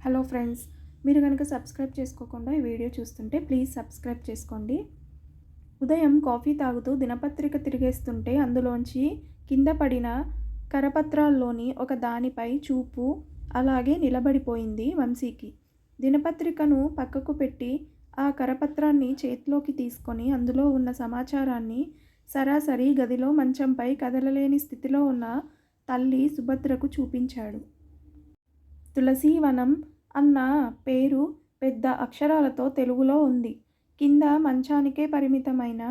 Hello friends, మీరు కనుక subscribe చేసుకోకుండా ఈ వీడియో చూస్తుంటే ప్లీజ్ సబ్స్క్రైబ్ చేసుకోండి. ఉదయం కాఫీ తాగుతూ దినపత్రిక తిరిగేస్తుంటే అందులోంచి కింద పడిన కరపత్రాల్లోని ఒక దానిపై చూపు అలాగే నిలబడిపోయింది వంశీకి. దినపత్రికను పక్కకు పెట్టి ఆ కరపత్రాన్ని చేతిలోకి తీసుకొని అందులో ఉన్న సమాచారాన్ని సరాసరి గదిలో మంచంపై కదలలేని స్థితిలో ఉన్న తల్లి సుభద్రకు చూపించాడు. తులసీవనం అన్న పేరు పెద్ద అక్షరాలతో తెలుగులో ఉంది. కింద మంచానికే పరిమితమైన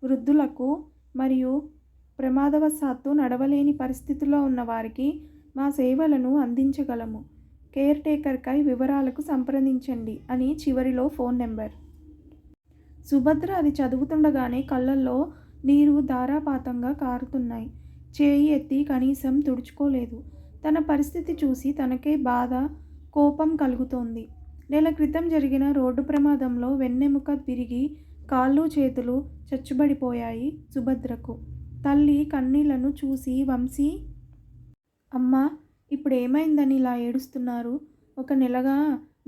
వృద్ధులకు మరియు ప్రమాదవశాత్తు నడవలేని పరిస్థితిలో ఉన్న వారికి మా సేవలను అందించగలము. కేర్ టేకర్కై వివరాలకు సంప్రదించండి అని చివరిలో ఫోన్ నెంబర్. సుభద్ర అది చదువుతుండగానే కళ్ళల్లో నీరు ధారాపాతంగా కారుతున్నాయి. చేయి ఎత్తి కనీసం తుడుచుకోలేదు. తన పరిస్థితి చూసి తనకే బాధ, కోపం కలుగుతోంది. నెల క్రితం జరిగిన రోడ్డు ప్రమాదంలో వెన్నెముక విరిగి కాళ్ళు చేతులు చచ్చుబడిపోయాయి సుభద్రకు. తల్లి కన్నీళ్లను చూసి వంశీ, అమ్మా ఇప్పుడేమైందని ఇలా ఏడుస్తున్నారు? ఒక నెలగా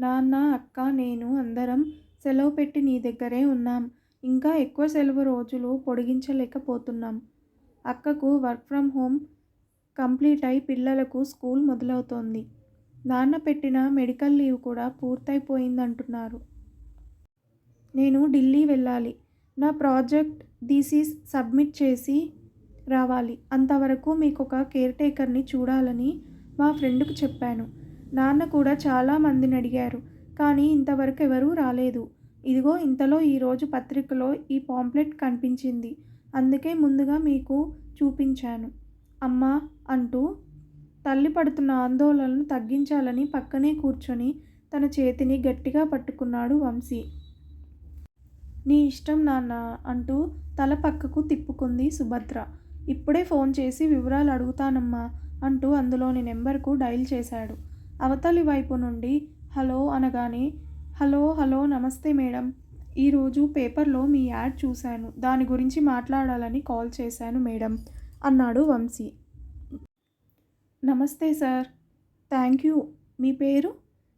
నాన్న, అక్క, నేను అందరం సెలవు పెట్టి నీ దగ్గరే ఉన్నాం. ఇంకా ఎక్కువ సెలవు రోజులు పొడిగించలేకపోతున్నాం. అక్కకు వర్క్ ఫ్రమ్ హోమ్ కంప్లీట్ అయి పిల్లలకు స్కూల్ మొదలవుతోంది. నాన్న పెట్టిన మెడికల్ లీవ్ కూడా పూర్తయిపోయిందంటున్నారు. నేను ఢిల్లీ వెళ్ళాలి. నా ప్రాజెక్ట్ థీసిస్ సబ్మిట్ చేసి రావాలి. అంతవరకు మీకొక కేర్ టేకర్ని చూడాలని మా ఫ్రెండ్కు చెప్పాను. నాన్న కూడా చాలామందిని అడిగారు, కానీ ఇంతవరకు ఎవరూ రాలేదు. ఇదిగో ఇంతలో ఈరోజు పత్రికలో ఈ పాంప్లెట్ కనిపించింది. అందుకే ముందుగా మీకు చూపించాను అమ్మా అంటూ తల్లి పడుతున్న ఆందోళనను తగ్గించాలని పక్కనే కూర్చొని తన చేతిని గట్టిగా పట్టుకున్నాడు వంశీ. నీ ఇష్టం నాన్న అంటూ తల పక్కకు తిప్పుకుంది సుభద్ర. ఇప్పుడే ఫోన్ చేసి వివరాలు అడుగుతానమ్మా అంటూ అందులోని నెంబర్కు డైల్ చేశాడు. అవతలి వైపు నుండి హలో అనగానే, హలో నమస్తే మేడం, ఈరోజు పేపర్లో మీ యాడ్ చూశాను. దాని గురించి మాట్లాడాలని కాల్ చేశాను మేడం అన్నాడు వంశీ. నమస్తే సార్, థ్యాంక్ యూ. మీ పేరు,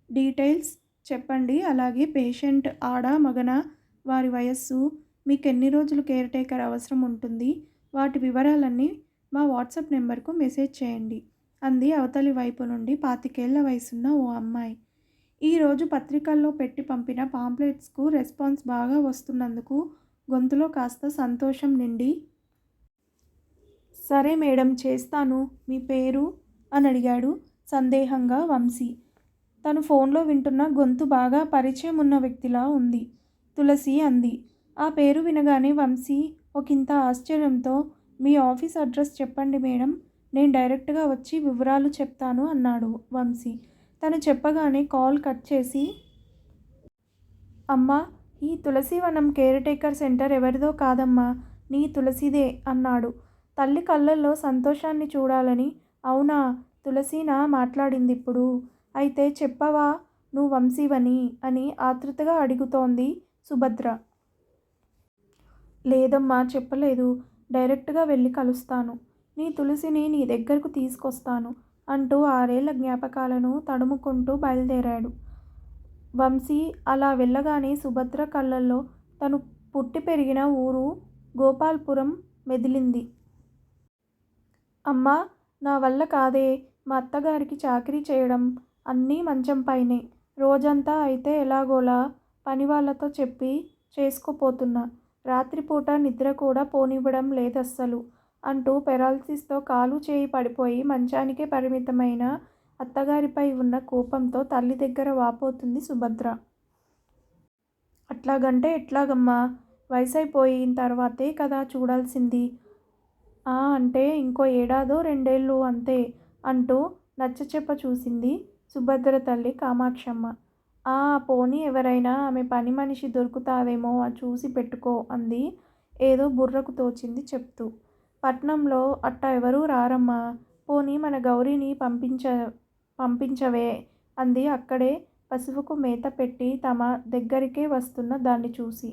డీటెయిల్స్ చెప్పండి. అలాగే పేషెంట్ ఆడా మగనా, వారి వయస్సు, మీకు ఎన్ని రోజులు కేర్ టేకర్ అవసరం ఉంటుంది, వాటి వివరాలన్నీ మా వాట్సాప్ నెంబర్కు మెసేజ్ చేయండి అంది అవతలి వైపు నుండి 25 ఏళ్ల వయసున్న ఓ అమ్మాయి. ఈరోజు పత్రికల్లో పెట్టి పంపిన పాంప్లెట్స్కు రెస్పాన్స్ బాగా వస్తున్నందుకు గొంతులో కాస్త సంతోషం నిండి, సరే మేడం చేస్తాను. మీ పేరు అని అడిగాడు సందేహంగా వంశీ. తను ఫోన్లో వింటున్న గొంతు బాగా పరిచయం ఉన్న వ్యక్తిలా ఉంది. తులసి అంది. ఆ పేరు వినగానే వంశీ ఒకంత ఆశ్చర్యంతో, మీ ఆఫీస్ అడ్రస్ చెప్పండి మేడం, నేను డైరెక్ట్గా వచ్చి వివరాలు చెప్తాను అన్నాడు వంశీ. తను చెప్పగానే కాల్ కట్ చేసి, అమ్మా ఈ తులసీవనం కేర్ టేకర్ సెంటర్ ఎవరిదో కాదమ్మా, నీ తులసిదే అన్నాడు. తల్లి కళ్ళల్లో సంతోషాన్ని చూడాలని, అవునా తులసీనా మాట్లాడింది ఇప్పుడు, అయితే చెప్పవా నువ్వు వంశీవని అని ఆతృతగా అడుగుతోంది సుభద్ర. లేదమ్మా చెప్పలేదు, డైరెక్ట్గా వెళ్ళి కలుస్తాను. నీ తులసిని నీ దగ్గరకు తీసుకొస్తాను అంటూ 6 ఏళ్ల జ్ఞాపకాలను తడుముకుంటూ బయలుదేరాడు వంశీ. అలా వెళ్ళగానే సుభద్ర కళ్ళల్లో తను పుట్టి పెరిగిన ఊరు గోపాల్పురం మెదిలింది. అమ్మా నా వల్ల కాదే, మా అత్తగారికి చాకరీ చేయడం, అన్నీ మంచంపైనే, రోజంతా అయితే ఎలాగోలా పని వాళ్ళతో చెప్పి చేసుకోపోతున్నా, రాత్రిపూట నిద్ర కూడా పోనివ్వడం లేదస్సలు అంటూ పెరాలసిస్తో కాలు చేయి పడిపోయి మంచానికే పరిమితమైన అత్తగారిపై ఉన్న కోపంతో తల్లి దగ్గర వాపోతుంది సుభద్ర. అట్లాగంటే ఎట్లాగమ్మా, వయసైపోయిన తర్వాతే కదా చూడాల్సింది. అంటే ఇంకో 1 ఏడాదో 2 ఏళ్ళు అంతే అంటూ నచ్చచెప్ప చూసింది సుభద్ర తల్లి కామాక్షమ్మ. పోనీ ఎవరైనా ఆమె పని మనిషి దొరుకుతాదేమో చూసి పెట్టుకో అంది ఏదో బుర్రకు తోచింది చెప్తూ. పట్నంలో అట్టా ఎవరూ రారమ్మా, పోనీ మన గౌరీని పంపించవే అంది అక్కడే పశువుకు మేత పెట్టి తమ దగ్గరికే వస్తున్న దాన్ని చూసి.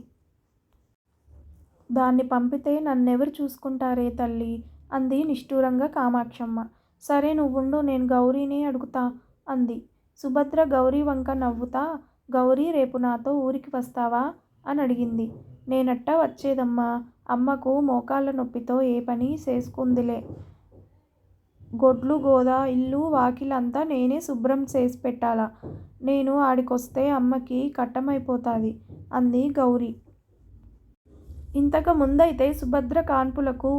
దాన్ని పంపితే నన్నెవరు చూసుకుంటారే తల్లి అంది నిష్ఠూరంగా కామాక్షమ్మ. సరే నువ్వుండు, నేను గౌరీనే అడుగుతా అంది. సుభద్ర గౌరీ వంక నవ్వుతా, గౌరీ రేపు నాతో ఊరికి వస్తావా అని అడిగింది. నేనట్టా వచ్చేదమ్మా, అమ్మకు మోకాళ్ళ నొప్పితో ఏ పని చేసుకుందిలే. గొడ్లు గోద ఇల్లు వాకిలంతా నేనే శుభ్రం చేసి పెట్టాలా. నేను ఆడికొస్తే అమ్మకి కట్టమైపోతాది అంది గౌరి. ఇంతకు ముందైతే సుభద్ర కాన్పులకు,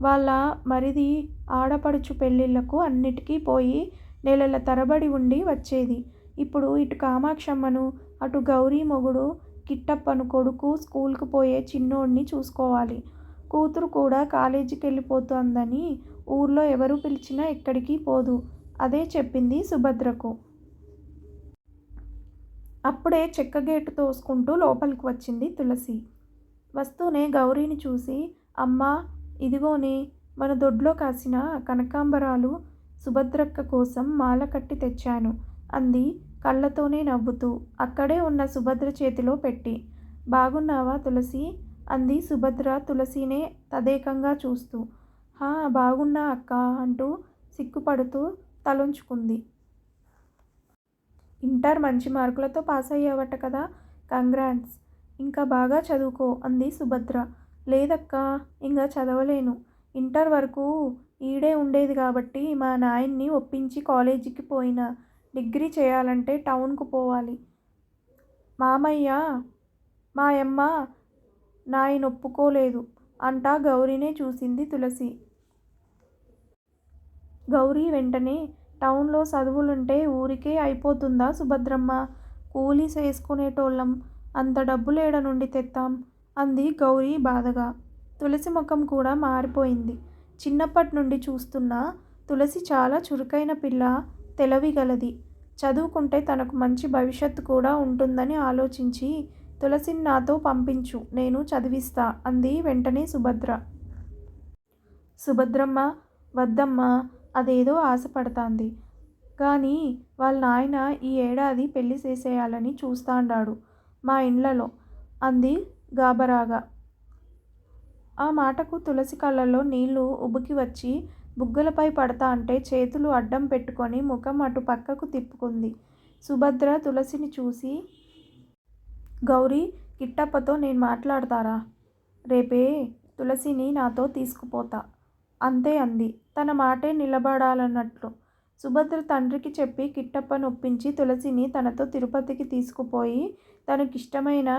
వాళ్ళ మరిది ఆడపడుచు పెళ్ళిళ్ళకు అన్నిటికీ పోయి నెలల తరబడి ఉండి వచ్చేది. ఇప్పుడు ఇటు కామాక్షమ్మను, అటు గౌరీ మొగుడు కిట్టప్పను కొడుకు స్కూల్కు పోయే చిన్నోడ్ని చూసుకోవాలి. కూతురు కూడా కాలేజీకెళ్ళిపోతోందని ఊర్లో ఎవరు పిలిచినా ఎక్కడికి పోదు. అదే చెప్పింది సుభద్రకు. అప్పుడే చెక్కగేటు తోసుకుంటూ లోపలికి వచ్చింది తులసి. వస్తూనే గౌరీని చూసి, అమ్మా ఇదిగోనే మన దొడ్లో కాసిన కనకాంబరాలు సుభద్రక్క కోసం మాల కట్టి తెచ్చాను అంది కళ్ళతోనే నవ్వుతూ, అక్కడే ఉన్న సుభద్ర చేతిలో పెట్టి. బాగున్నావా తులసి అంది సుభద్ర తులసినే తదేకంగా చూస్తూ. హా బాగున్నా అక్కా అంటూ సిగ్గుపడుతూ తలొంచుకుంది. ఇంటర్ మంచి మార్కులతో పాస్ అయ్యావట కదా, కంగ్రాట్స్. ఇంకా బాగా చదువుకో అంది సుభద్ర. లేదక్కా ఇంకా చదవలేను. ఇంటర్ వరకు ఈడే ఉండేది కాబట్టి మా నాయన్ని ఒప్పించి కాలేజీకి పోయినా. డిగ్రీ చేయాలంటే టౌన్కు పోవాలి. మాయమ్మ నాయనొప్పుకోలేదు అంటా గౌరీనే చూసింది తులసి. గౌరీ వెంటనే, టౌన్లో చదువులుంటే ఊరికే అయిపోతుందా సుభద్రమ్మ, కూలీ చేసుకునేటోళ్ళం, అంత డబ్బులేడ నుండి తెత్తాం అంది గౌరీ బాధగా. తులసి ముఖం కూడా మారిపోయింది. చిన్నప్పటి నుండి చూస్తున్నా తులసి చాలా చురుకైన పిల్ల, తెలివిగలది. చదువుకుంటే తనకు మంచి భవిష్యత్తు కూడా ఉంటుందని ఆలోచించి తులసిని నాతో పంపించు, నేను చదివిస్తా అంది వెంటనే సుభద్ర. సుభద్రమ్మ వద్దమ్మా, అదేదో ఆశపడతాంది కానీ వాళ్ళ నాయన ఈ ఏడాది పెళ్లి చేసేయాలని చూస్తాండాడు మా ఇండ్లలో అంది గాబరాగా. ఆ మాటకు తులసి కళ్ళల్లో నీళ్లు ఉబికి వచ్చి బుగ్గలపై పడతా అంటే చేతులు అడ్డం పెట్టుకొని ముఖం అటు పక్కకు తిప్పుకుంది. సుభద్ర తులసిని చూసి, గౌరీ కిట్టప్పతో నేను మాట్లాడతారా, రేపే తులసిని నాతో తీసుకుపోతా అంతే అంది తన మాటే నిలబడాలన్నట్లు. సుభద్ర తండ్రికి చెప్పి కిట్టప్పను ఒప్పించి తులసిని తనతో తిరుపతికి తీసుకుపోయి తనకిష్టమైన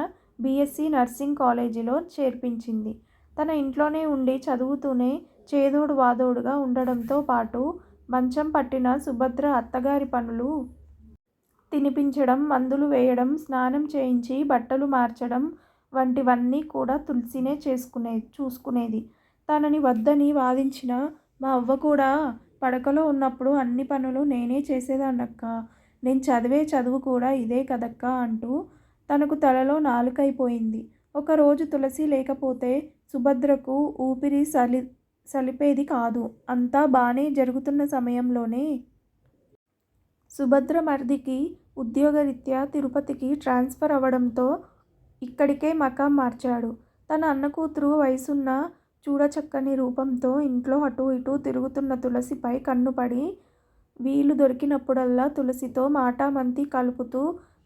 బీఎస్సీ నర్సింగ్ కాలేజీలో చేర్పించింది. తన ఇంట్లోనే ఉండి చదువుతూనే చేదోడు వాదోడుగా ఉండడంతో పాటు మంచం పట్టిన సుభద్ర అత్తగారి పనులు, తినిపించడం, మందులు వేయడం, స్నానం చేయించి బట్టలు మార్చడం వంటివన్నీ కూడా తులసినే చూసుకునేది. తనని వద్దని వాదించిన మా అవ్వ కూడా పడకలో ఉన్నప్పుడు అన్ని పనులు నేనే చేసేదాన్నక్కా, నేను చదివే చదువు కూడా ఇదే కదక్కా అంటూ తనకు తలలో నాలుకైపోయింది. ఒకరోజు తులసి లేకపోతే సుభద్రకు ఊపిరి సలిపేది కాదు. అంతా బానే జరుగుతున్న సమయంలోనే సుభద్ర మరిదికి ఉద్యోగరీత్యా తిరుపతికి ట్రాన్స్ఫర్ అవ్వడంతో ఇక్కడికే మకాం మార్చాడు. తన అన్న కూతురు వయసున్న చూడచక్కని రూపంతో ఇంట్లో అటూ ఇటూ తిరుగుతున్న తులసిపై కన్నుపడి వీలు దొరికినప్పుడల్లా తులసితో మాటామంతి కలుపుతూ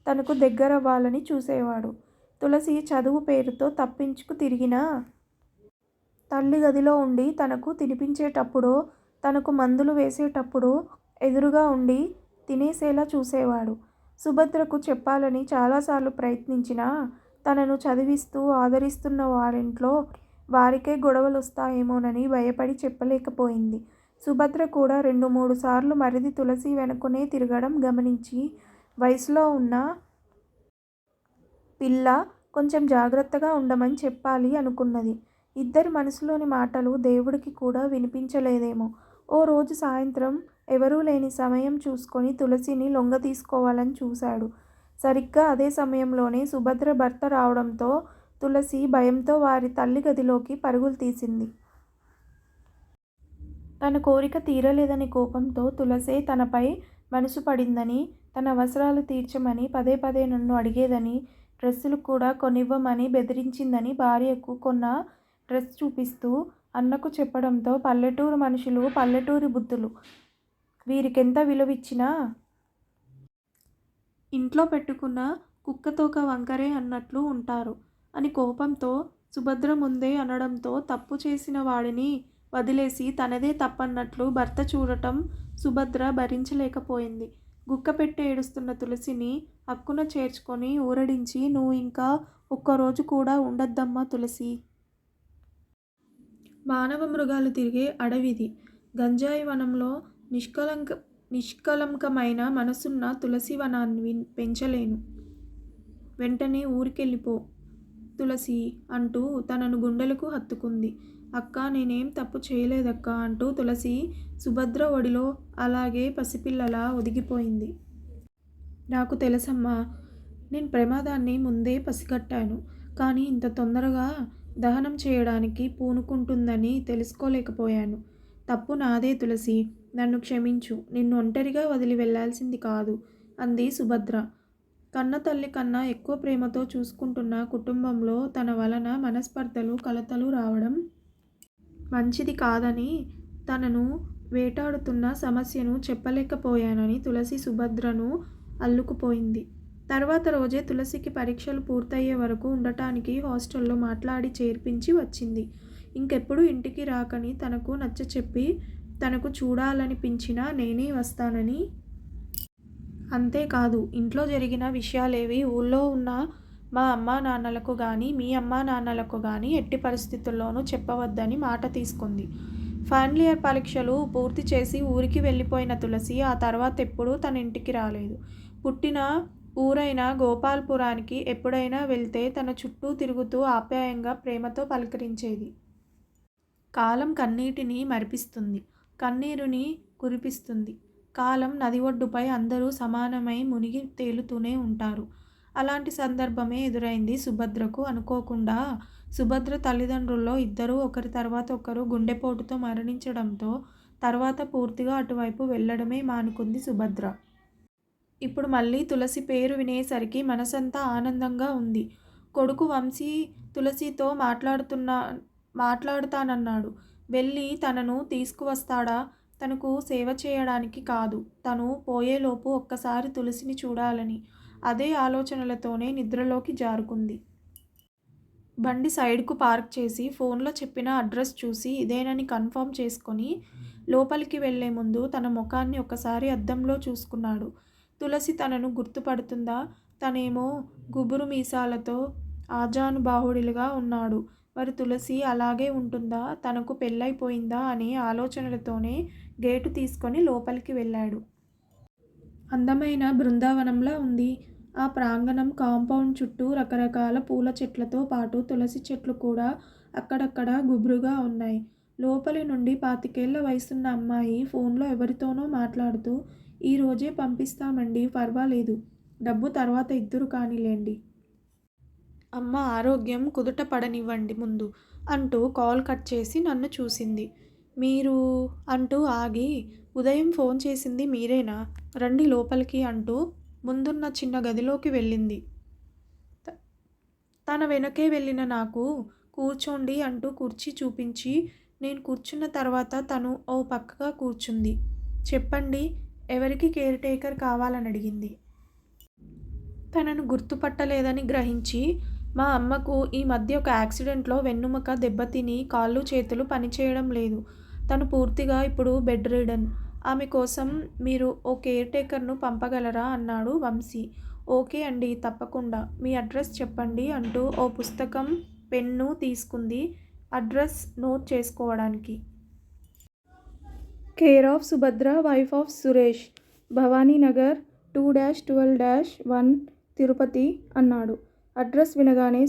తనకు దగ్గరవ్వాలని చూసేవాడు. తులసి చదువు పేరుతో తప్పించుకు తిరిగినా తల్లి గదిలో ఉండి తనకు తినిపించేటప్పుడో తనకు మందులు వేసేటప్పుడో ఎదురుగా ఉండి తినేసేలా చూసేవాడు. సుభద్రకు చెప్పాలని చాలాసార్లు ప్రయత్నించినా తనను చదివిస్తూ ఆదరిస్తున్న వారింట్లో వారికే గొడవలొస్తాయేమోనని భయపడి చెప్పలేకపోయింది. సుభద్ర కూడా 2-3 సార్లు మరిది తులసి వెనుకనే తిరగడం గమనించి వయసులో ఉన్న పిల్ల, కొంచెం జాగ్రత్తగా ఉండమని చెప్పాలి అనుకున్నది. ఇద్దరి మనసులోని మాటలు దేవుడికి కూడా వినిపించలేదేమో. ఓ రోజు సాయంత్రం ఎవరూ లేని సమయం చూసుకొని తులసిని లొంగతీసుకోవాలని చూశాడు. సరిగ్గా అదే సమయంలోనే సుభద్ర భర్త రావడంతో తులసి భయంతో వారి తల్లి గదిలోకి పరుగులు తీసింది. తన కోరిక తీరలేదని కోపంతో తులసే తనపై మనసు పడిందని, తన అవసరాలు తీర్చమని పదే పదే నన్ను అడిగేదని, డ్రెస్సులు కూడా కొనివ్వమని బెదిరించిందని భార్యకు కొన్న డ్రెస్ చూపిస్తూ అన్నకు చెప్పడంతో పల్లెటూరు మనుషులు, పల్లెటూరి బుద్ధులు వీరికెంత విలువిచ్చినా ఇంట్లో పెట్టుకున్న కుక్కతోక వంకరే అన్నట్లు ఉంటారు అని కోపంతో సుభద్ర ముందే అనడంతో తప్పు చేసిన వాడిని వదిలేసి తనదే తప్పన్నట్లు భర్త చూడటం సుభద్ర భరించలేకపోయింది. గుక్కపెట్టి ఏడుస్తున్న తులసిని హక్కున చేర్చుకొని ఊరడించి, నువ్వు ఇంకా ఒక్కరోజు కూడా ఉండద్దమ్మా తులసి. మానవ మృగాలు తిరిగే అడవిది. గంజాయి వనంలో నిష్కలంకమైన మనసున్న తులసి వనాన్ని పెంచలేను. వెంటనే ఊరికెళ్ళిపో తులసి అంటూ తనను గుండెలకు హత్తుకుంది. అక్కా, నేనేం తప్పు చేయలేదక్కా అంటూ తులసి సుభద్ర ఒడిలో అలాగే పసిపిల్లలా ఒదిగిపోయింది. నాకు తెలుసమ్మా, నేను ప్రమాదాన్ని ముందే పసిగట్టాను. కానీ ఇంత తొందరగా దహనం చేయడానికి పూనుకుంటుందని తెలుసుకోలేకపోయాను. తప్పు నాదే తులసి, నన్ను క్షమించు. నిన్ను ఒంటరిగా వదిలి వెళ్లాల్సింది కాదు అంది సుభద్ర. కన్నతల్లి కన్నా ఎక్కువ ప్రేమతో చూసుకుంటున్న కుటుంబంలో తన వలన మనస్పర్ధలు, కలతలు రావడం మంచిది కాదని, తనను వేటాడుతున్న సమస్యను చెప్పలేకపోయానని తులసి సుభద్రను అల్లుకుపోయింది. తర్వాత రోజే తులసికి పరీక్షలు పూర్తయ్యే వరకు ఉండటానికి హాస్టల్లో మాట్లాడి చేర్పించి వచ్చింది. ఇంకెప్పుడు ఇంటికి రాకని తనకు నచ్చచెప్పి, తనకు చూడాలనిపించినా నేనే వస్తానని. అంతేకాదు, ఇంట్లో జరిగిన విషయాలేవి ఊళ్ళో ఉన్న మా అమ్మా నాన్నలకు గానీ, మీ అమ్మా నాన్నలకు గానీ ఎట్టి పరిస్థితుల్లోనూ చెప్పవద్దని మాట తీసుకుంది. ఫైనల్ ఇయర్ పరీక్షలు పూర్తి చేసి ఊరికి వెళ్ళిపోయిన తులసి ఆ తర్వాత ఎప్పుడూ తన ఇంటికి రాలేదు. పుట్టిన ఊరైన గోపాల్పురానికి ఎప్పుడైనా వెళ్తే తన చుట్టూ తిరుగుతూ ఆప్యాయంగా ప్రేమతో పలకరించేది. కాలం కన్నీటిని మరిపిస్తుంది, కన్నీరుని కురిపిస్తుంది. కాలం నది ఒడ్డుపై అందరూ సమానమై మునిగి తేలుతూనే ఉంటారు. అలాంటి సందర్భమే ఎదురైంది సుభద్రకు. అనుకోకుండా సుభద్ర తల్లిదండ్రుల్లో ఇద్దరూ ఒకరి తర్వాత ఒకరు గుండెపోటుతో మరణించడంతో తర్వాత పూర్తిగా అటువైపు వెళ్లడమే మానుకుంది సుభద్ర. ఇప్పుడు మళ్ళీ తులసి పేరు వినేసరికి మనసంతా ఆనందంగా ఉంది. కొడుకు వంశీ తులసితో మాట్లాడుతానన్నాడు. వెళ్ళి తనను తీసుకువస్తాడా? తనకు సేవ చేయడానికి కాదు, తను పోయేలోపు ఒక్కసారి తులసిని చూడాలని. అదే ఆలోచనలతోనే నిద్రలోకి జారుకుంది. బండి సైడ్కు పార్క్ చేసి ఫోన్లో చెప్పిన అడ్రస్ చూసి ఇదేనని కన్ఫర్మ్ చేసుకొని లోపలికి వెళ్లే ముందు తన ముఖాన్ని ఒకసారి అద్దంలో చూసుకున్నాడు. తులసి తనను గుర్తుపడుతుందా? తనేమో గుబురు మీసాలతో ఆజానుబాహుడిగా ఉన్నాడు. మరి తులసి అలాగే ఉంటుందా? తనకు పెళ్ళైపోయిందా అనే ఆలోచనలతోనే గేటు తీసుకొని లోపలికి వెళ్ళాడు. అందమైన బృందావనంలా ఉంది ఆ ప్రాంగణం. కాంపౌండ్ చుట్టూ రకరకాల పూల చెట్లతో పాటు తులసి చెట్లు కూడా అక్కడక్కడ గుబురుగా ఉన్నాయి. లోపలి నుండి 25 ఏళ్ల వయసున్న అమ్మాయి ఫోన్లో ఎవరితోనో మాట్లాడుతూ, ఈ రోజే పంపిస్తామండి, పర్వాలేదు, డబ్బు తర్వాత ఇద్దురు కానీలేండి, అమ్మ ఆరోగ్యం కుదుట పడనివ్వండి ముందు అంటూ కాల్ కట్ చేసి నన్ను చూసింది. మీరు అంటూ ఆగి, ఉదయం ఫోన్ చేసింది మీరేనా? రండి లోపలికి అంటూ ముందున్న చిన్న గదిలోకి వెళ్ళింది. తన వెనకే వెళ్ళిన నాకు కూర్చోండి అంటూ కుర్చీ చూపించి నేను కూర్చున్న తర్వాత తను ఓ పక్కగా కూర్చుంది. చెప్పండి, ఎవరికి కేర్ టేకర్ కావాలని అడిగింది. తనను గుర్తుపట్టలేదని గ్రహించి, మా అమ్మకు ఈ మధ్య ఒక యాక్సిడెంట్లో వెన్నుముక దెబ్బతిని కాళ్ళు చేతులు పనిచేయడం లేదు. తను పూర్తిగా ఇప్పుడు బెడ్ రిడన్. ఆమె కోసం మీరు ఓ కేర్ టేకర్ను పంపగలరా అన్నాడు వంశీ. ఓకే అండి, తప్పకుండా, మీ అడ్రస్ చెప్పండి అంటూ ఓ పుస్తకం, పెన్ను తీసుకుంది అడ్రస్ నోట్ చేసుకోవడానికి. Care of Subhadra, wife of Suresh, Bhavaninagar 2-12-1 Tirupati అన్నాడు. అడ్రస్ వినగానే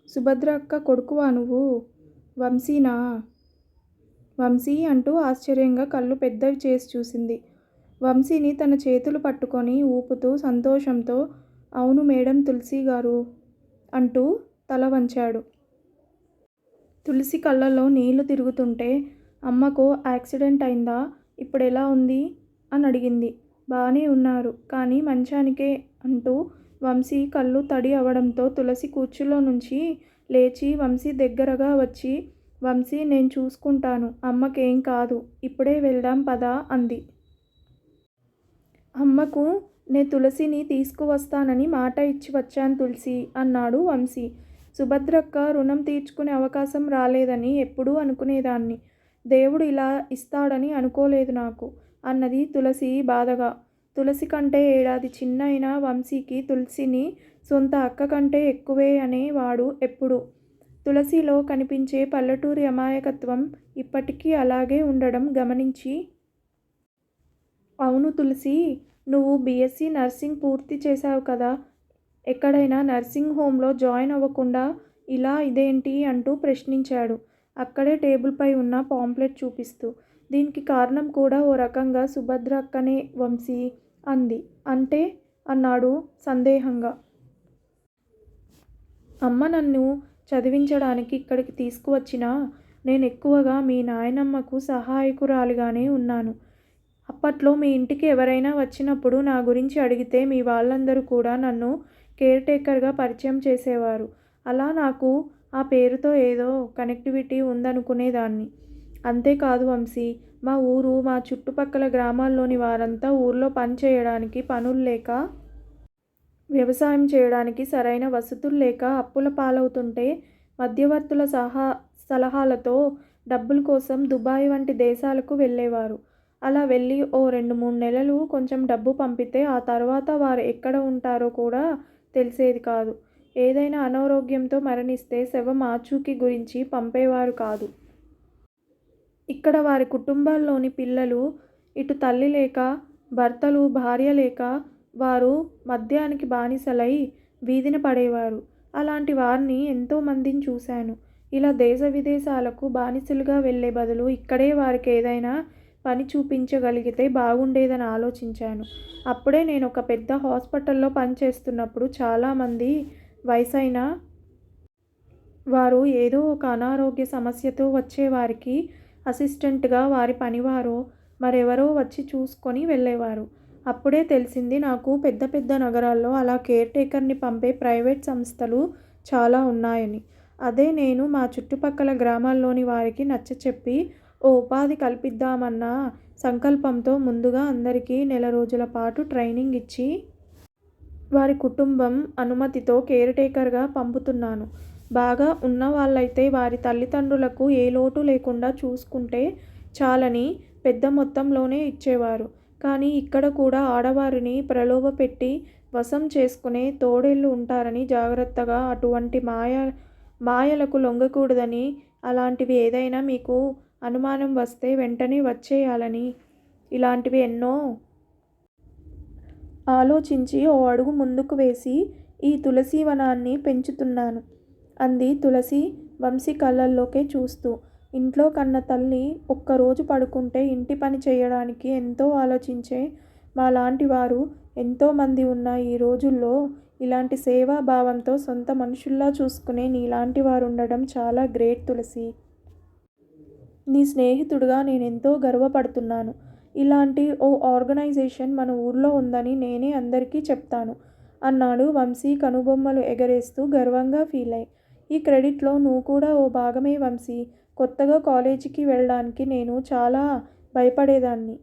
సుభద్ర అక్క కొడుకువా నువ్వు? వంశీనా? వంశీ అంటూ ఆశ్చర్యంగా కళ్ళు పెద్దవి చేసి చూసింది. వంశీని తన చేతులు పట్టుకొని ఊపుతూ సంతోషంతో, అవును మేడం తులసి గారు అంటూ తల వంచాడు. తులసి కళ్ళల్లో నీళ్లు తిరుగుతుంటే, అమ్మకు యాక్సిడెంట్ అయిందా? ఇప్పుడెలా ఉంది అని అడిగింది. బానే ఉన్నారు, కానీ మంచానికే అంటూ వంశీ కళ్ళు తడి అవడంతో తులసి కుర్చీలో నుంచి లేచి వంశీ దగ్గరగా వచ్చి, వంశీ, నేను చూసుకుంటాను, అమ్మకేం కాదు, ఇప్పుడే వెళ్దాం పద అంది. అమ్మకు నే తులసిని తీసుకువస్తానని మాట ఇచ్చి వచ్చాను తులసి అన్నాడు వంశీ. సుభద్రక్క రుణం తీర్చుకునే అవకాశం రాలేదని ఎప్పుడూ అనుకునేదాన్ని. దేవుడు ఇలా ఇస్తాడని అనుకోలేదు నాకు అన్నది తులసి బాధగా. తులసి కంటే ఏడాది చిన్న అయిన వంశీకి తులసిని సొంత అక్క కంటే ఎక్కువే అనేవాడు ఎప్పుడు. తులసిలో కనిపించే పల్లెటూరి అమాయకత్వం ఇప్పటికీ అలాగే ఉండడం గమనించి, అవును తులసి, నువ్వు బీఎస్సీ నర్సింగ్ పూర్తి చేశావు కదా, ఎక్కడైనా నర్సింగ్ హోంలో జాయిన్ అవ్వకుండా ఇలా ఇదేంటి అంటూ ప్రశ్నించాడు అక్కడే టేబుల్పై ఉన్న పాంప్లెట్ చూపిస్తూ. దీనికి కారణం కూడా ఓ రకంగా సుభద్ర అక్కనే వంశీ అంది. అంటే అన్నాడు సందేహంగా. అమ్మ నన్ను చదివించడానికి ఇక్కడికి తీసుకువచ్చినా నేను ఎక్కువగా మీ నాయనమ్మకు సహాయకురాలిగానే ఉన్నాను. అప్పట్లో మీ ఇంటికి ఎవరైనా వచ్చినప్పుడు నా గురించి అడిగితే మీ వాళ్ళందరూ కూడా నన్ను కేర్ టేకర్గా పరిచయం చేసేవారు. అలా నాకు ఆ పేరుతో ఏదో కనెక్టివిటీ ఉందనుకునేదాన్ని. అంతేకాదు వంశీ, మా ఊరు, మా చుట్టుపక్కల గ్రామాల్లోని వారంతా ఊర్లో పని చేయడానికి పనులు లేక, వ్యవసాయం చేయడానికి సరైన వసతులు లేక అప్పుల పాలవుతుంటే మధ్యవర్తుల సలహాలతో డబ్బుల కోసం దుబాయ్ వంటి దేశాలకు వెళ్ళేవారు. అలా వెళ్ళి ఓ 2-3 నెలలు కొంచెం డబ్బు పంపితే ఆ తర్వాత వారు ఎక్కడ ఉంటారో కూడా తెలిసేది కాదు. ఏదైనా అనారోగ్యంతో మరణిస్తే శవం ఆచూకీ గురించి పంపేవారు కాదు. ఇక్కడ వారి కుటుంబాల్లోని పిల్లలు, ఇటు తల్లి లేక, భర్తలు, భార్య లేక వారు మద్యానికి బానిసలై వీధిన పడేవారు. అలాంటి వారిని ఎంతోమందిని చూశాను. ఇలా దేశ విదేశాలకు బానిసలుగా వెళ్ళే బదులు ఇక్కడే వారికి ఏదైనా పని చూపించగలిగితే బాగుండేదని ఆలోచించాను. అప్పుడే నేను ఒక పెద్ద హాస్పిటల్లో పనిచేస్తున్నప్పుడు చాలామంది వయసైన వారు ఏదో ఒక అనారోగ్య సమస్యతో వచ్చేవారికి అసిస్టెంట్గా వారి పనివారో మరెవరో వచ్చి చూసుకొని వెళ్ళేవారు. అప్పుడే తెలిసింది నాకు పెద్ద పెద్ద నగరాల్లో అలా కేర్ టేకర్ని పంపే ప్రైవేట్ సంస్థలు చాలా ఉన్నాయని. అదే నేను మా చుట్టుపక్కల గ్రామాల్లోని వారికి నచ్చచెప్పి ఓ ఉపాధి కల్పిద్దామన్న సంకల్పంతో ముందుగా అందరికీ 1 నెల రోజుల పాటు ట్రైనింగ్ ఇచ్చి వారి కుటుంబం అనుమతితో కేర్ టేకర్గా పంపుతున్నాను. బాగా ఉన్నవాళ్ళైతే వారి తల్లిదండ్రులకు ఏ లోటు లేకుండా చూసుకుంటే చాలని పెద్ద మొత్తంలోనే ఇచ్చేవారు. కానీ ఇక్కడ కూడా ఆడవారిని ప్రలోభపెట్టి వశం చేసుకునే తోడేళ్ళు ఉంటారని జాగ్రత్తగా, అటువంటి మాయలకు లొంగకూడదని, అలాంటివి ఏదైనా మీకు అనుమానం వస్తే వెంటనే వచ్చేయాలని, ఇలాంటివి ఎన్నో ఆలోచించి ఓ అడుగు ముందుకు వేసి ఈ తులసీవనాన్ని పెంచుతున్నాను అంది తులసి వంశీ కళ్ళల్లోకే చూస్తూ. ఇంట్లో కన్న తల్లి ఒక్కరోజు పడుకుంటే ఇంటి పని చేయడానికి ఎంతో ఆలోచించే మాలాంటి వారు ఎంతోమంది ఉన్న ఈ రోజుల్లో ఇలాంటి సేవా భావంతో సొంత మనుషుల్లా చూసుకునే నీలాంటి వారు ఉండడం చాలా గ్రేట్ తులసి. నీ స్నేహితుడిగా నేనెంతో గర్వపడుతున్నాను. ఇలాంటి ఓ ఆర్గనైజేషన్ మన ఊర్లో ఉందని నేనే అందరికీ చెప్తాను అన్నాడు వంశీ కనుబొమ్మలు ఎగరేస్తూ గర్వంగా ఫీలై. ఈ క్రెడిట్లో నువ్వు కూడా ఓ భాగమే వంశీ. కొత్తగా కాలేజీకి వెళ్ళడానికి నేను చాలా భయపడేదాన్ని.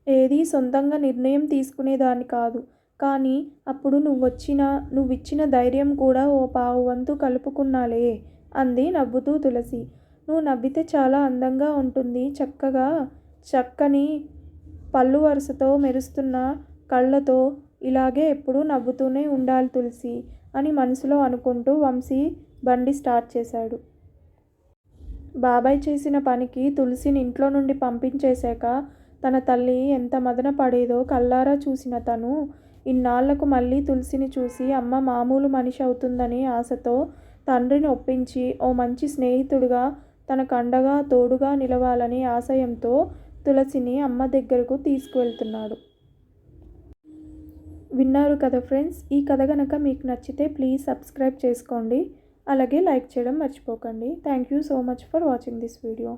ఏదీ సొంతంగా నిర్ణయం తీసుకునేదాన్ని కాదు. కానీ అప్పుడు నువ్విచ్చిన ధైర్యం కూడా ఓ పావువంతు కలుపుకున్నాలే అంది నవ్వుతూ తులసి. నువ్వు నవ్వితే చాలా అందంగా ఉంటుంది. చక్కని పళ్ళు వరుసతో మెరుస్తున్న కళ్ళతో ఇలాగే ఎప్పుడూ నవ్వుతూనే ఉండాలి తులసి అని మనసులో అనుకుంటూ వంశీ బండి స్టార్ట్ చేశాడు. బాబాయ్ చేసిన పనికి తులసిని ఇంట్లో నుండి పంపించేశాక తన తల్లి ఎంత మదన పడేదో కళ్ళారా చూసిన తను ఇన్నాళ్లకు మళ్ళీ తులసిని చూసి అమ్మ మామూలు మనిషి అవుతుందనే ఆశతో తండ్రిని ఒప్పించి ఓ మంచి స్నేహితుడిగా తనకు అండగా తోడుగా నిలవాలని ఆశయంతో తులసిని అమ్మ దగ్గరకు తీసుకువెళ్తున్నాడు. విన్నారు కదా ఫ్రెండ్స్. ఈ కథ కనుక మీకు నచ్చితే ప్లీజ్ సబ్స్క్రైబ్ చేసుకోండి. అలాగే లైక్ చేయడం మర్చిపోకండి. Thank you so much for watching this video.